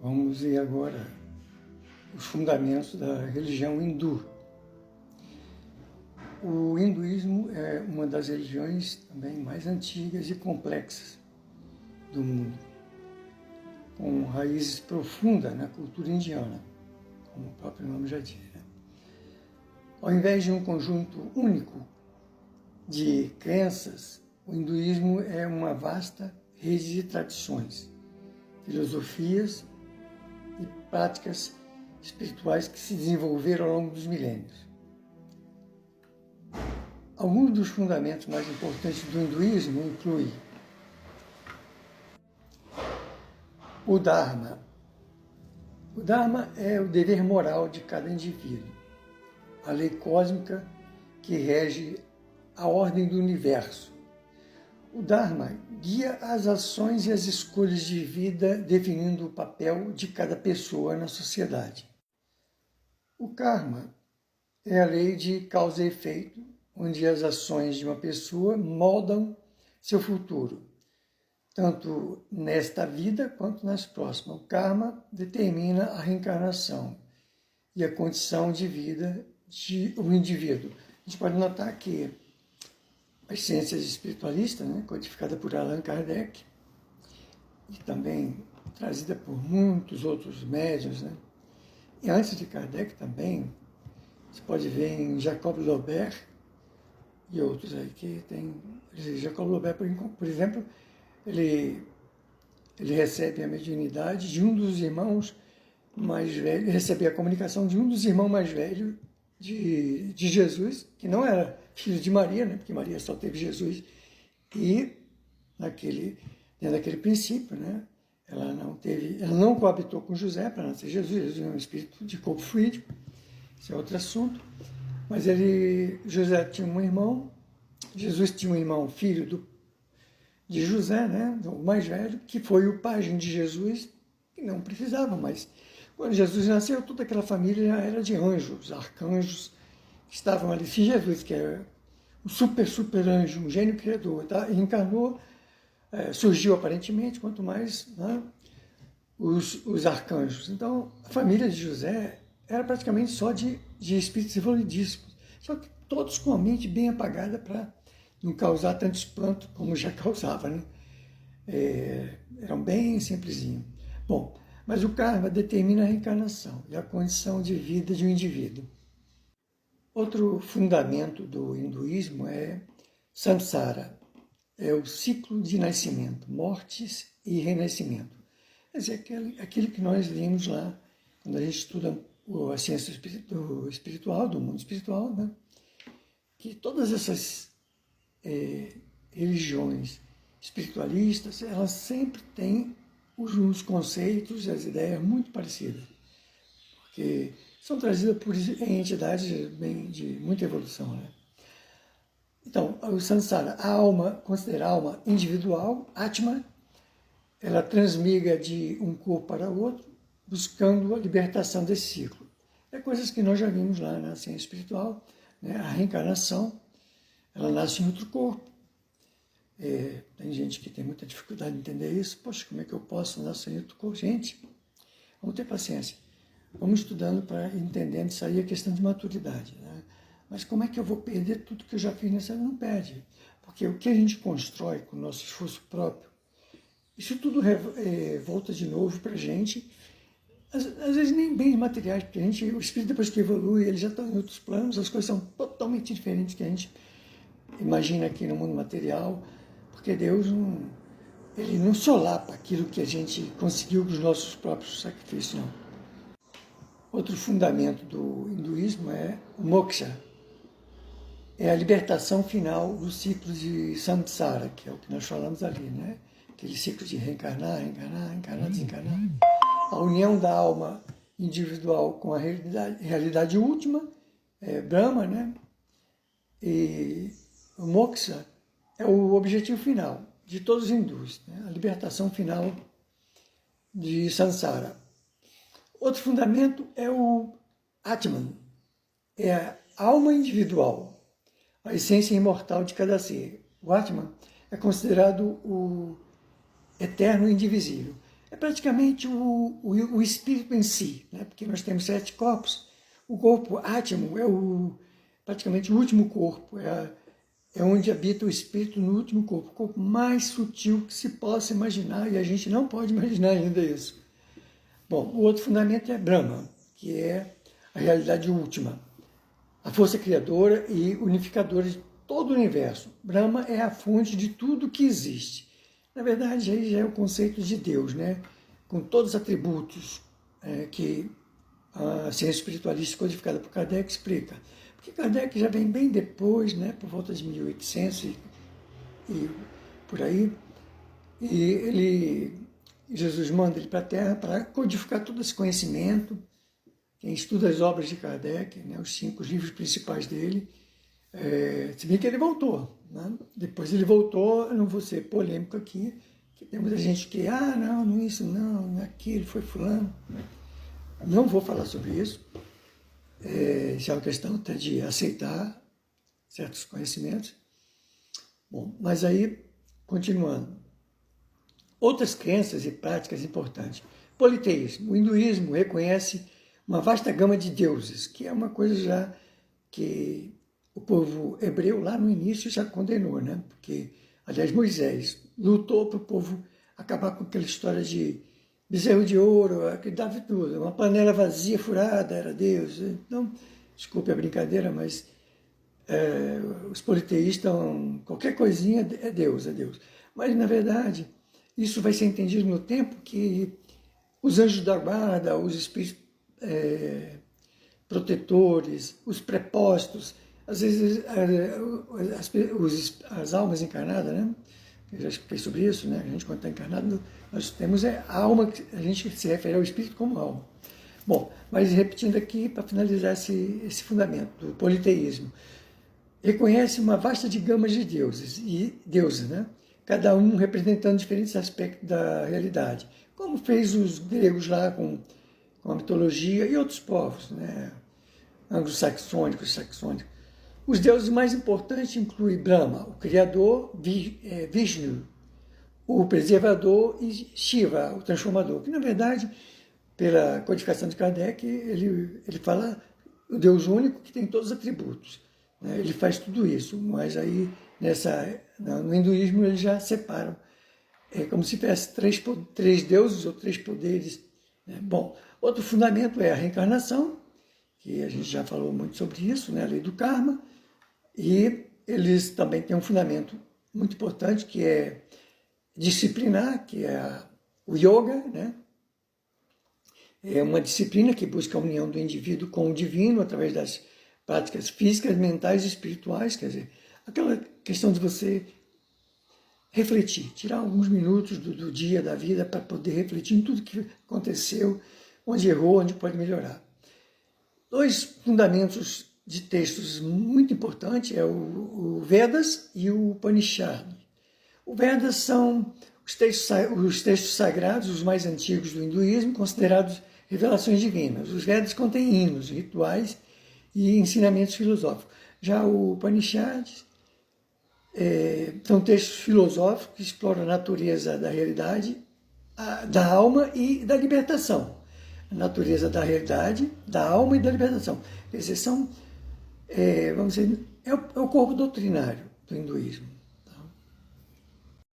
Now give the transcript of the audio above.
Vamos ver agora os fundamentos da religião hindu. O hinduísmo é uma das religiões também mais antigas e complexas do mundo, com raízes profundas na cultura indiana, como o próprio nome já diz. Ao invés de um conjunto único de crenças, o hinduísmo é uma vasta rede de tradições, filosofias e práticas espirituais que se desenvolveram ao longo dos milênios. Alguns dos fundamentos mais importantes do hinduísmo incluem o Dharma. O Dharma é o dever moral de cada indivíduo, a lei cósmica que rege a ordem do universo. O Dharma guia as ações e as escolhas de vida, definindo o papel de cada pessoa na sociedade. O Karma é a lei de causa e efeito, onde as ações de uma pessoa moldam seu futuro, tanto nesta vida quanto nas próximas. O Karma determina a reencarnação e a condição de vida do indivíduo. A gente pode notar que as ciências espiritualistas, codificada por Allan Kardec, e também trazida por muitos outros médiuns, e antes de Kardec também, você pode ver em Jacob Laubert e outros aí que tem. Jacob Laubert, por exemplo, ele recebe a mediunidade de um dos irmãos mais velhos, recebe a comunicação de um dos irmãos mais velhos de Jesus, que não era filho de Maria, porque Maria só teve Jesus, e dentro daquele princípio, ela não coabitou com José para nascer Jesus. Jesus é um espírito de corpo fluídico, esse é outro assunto, mas José tinha um irmão, Jesus tinha um irmão, filho de José, o mais velho, que foi o pajem de Jesus, que não precisava, mas quando Jesus nasceu, toda aquela família já era de anjos, arcanjos, que estavam ali. Se Jesus, que é um super anjo, um gênio criador, encarnou, surgiu aparentemente, quanto mais os arcanjos. Então, a família de José era praticamente só de espíritos evoluidíssimos, só que todos com a mente bem apagada para não causar tanto espanto como já causava. Eram bem simplesinhos. Bom, mas o karma determina a reencarnação e a condição de vida de um indivíduo. Outro fundamento do hinduísmo é samsara, é o ciclo de nascimento, mortes e renascimento. Quer dizer, aquilo que nós vimos lá, quando a gente estuda a ciência espiritual, do mundo espiritual, que todas essas religiões espiritualistas, elas sempre têm os conceitos e as ideias muito parecidas, porque são trazidas por entidades de muita evolução. Então, o samsara, a alma, considera a alma individual, Atma, ela transmigra de um corpo para outro, buscando a libertação desse ciclo. É coisas que nós já vimos lá na ciência espiritual, a reencarnação, ela nasce em outro corpo. Tem gente que tem muita dificuldade de entender isso. Poxa, como é que eu posso nascer em outro corpo? Gente, vamos ter paciência. Vamos estudando para entendendo isso aí, a questão de maturidade. Mas como é que eu vou perder tudo que eu já fiz nessa vida? Não perde. Porque o que a gente constrói com o nosso esforço próprio, isso tudo volta de novo para a gente. Às vezes nem bens materiais, porque o espírito, depois que evolui, ele já está em outros planos, as coisas são totalmente diferentes que a gente imagina aqui no mundo material, porque Deus ele não solapa aquilo que a gente conseguiu com os nossos próprios sacrifícios, não. Outro fundamento do hinduísmo é o moksha, é a libertação final do ciclo de samsara, que é o que nós falamos ali, aquele ciclo de reencarnar, desencarnar. A união da alma individual com a realidade última, Brahma, e o moksha é o objetivo final de todos os hindus, a libertação final de samsara. Outro fundamento é o Atman, é a alma individual, a essência imortal de cada ser. O Atman é considerado o eterno e indivisível. é praticamente o espírito em si, né? Porque nós temos 7 corpos. O corpo átimo é praticamente o último corpo, é onde habita o espírito no último corpo, o corpo mais sutil que se possa imaginar, e a gente não pode imaginar ainda isso. Bom, o outro fundamento é Brahma, que é a realidade última, a força criadora e unificadora de todo o universo. Brahma é a fonte de tudo que existe. Na verdade, aí já é o conceito de Deus, né? Com todos os atributos que a ciência espiritualista codificada por Kardec explica. Porque Kardec já vem bem depois, né? Por volta de 1800 e por aí, e Jesus manda ele para a Terra para codificar todo esse conhecimento. Quem estuda as obras de Kardec, né, os 5 livros principais dele, se bem que ele voltou. Né? Depois ele voltou, eu não vou ser polêmico aqui, que tem muita gente que, não isso, não aquilo, foi fulano. Não vou falar sobre isso. Isso é uma questão até de aceitar certos conhecimentos. Bom, mas aí, continuando. Outras crenças e práticas importantes. Politeísmo. O hinduísmo reconhece uma vasta gama de deuses, que é uma coisa já que o povo hebreu lá no início já condenou, né? Porque, aliás, Moisés lutou para o povo acabar com aquela história de bezerro de ouro, que dava tudo, uma panela vazia, furada, era Deus. Então, desculpe a brincadeira, mas os politeístas, qualquer coisinha é Deus, é Deus. Mas, na verdade, isso vai ser entendido no tempo que os anjos da guarda, os espíritos protetores, os prepostos, às vezes as almas encarnadas, né? Eu já expliquei sobre isso, né? A gente, quando está encarnado, nós temos a alma, a gente se refere ao espírito como alma. Bom, mas repetindo aqui, para finalizar esse fundamento do politeísmo, reconhece uma vasta de gamas de deuses, né? Cada um representando diferentes aspectos da realidade, como fez os gregos lá com a mitologia e outros povos, né? Anglo-saxônicos, saxônicos. Os deuses mais importantes incluem Brahma, o criador, Vishnu, o preservador, e Shiva, o transformador, que na verdade, pela codificação de Kardec, ele fala o Deus único que tem todos os atributos. Né? Ele faz tudo isso, mas aí no hinduísmo eles já separam. É como se tivesse três deuses ou 3 poderes. Né? Bom, outro fundamento é a reencarnação, que a gente já falou muito sobre isso, né? A lei do karma, e eles também têm um fundamento muito importante, que é disciplinar, que é o yoga, né? É uma disciplina que busca a união do indivíduo com o divino através das práticas físicas, mentais e espirituais, quer dizer, aquela questão de você refletir, tirar alguns minutos do dia, da vida, para poder refletir em tudo que aconteceu, onde errou, onde pode melhorar. 2 fundamentos de textos muito importantes é o Vedas e o Upanishad. O Vedas são os textos sagrados, os mais antigos do hinduísmo, considerados revelações divinas. Os Vedas contêm hinos, rituais e ensinamentos filosóficos. Já o Upanishad são textos filosóficos que exploram a natureza da realidade, da alma e da libertação. A natureza da realidade, da alma e da libertação. Quer dizer, vamos dizer, é o corpo doutrinário do hinduísmo.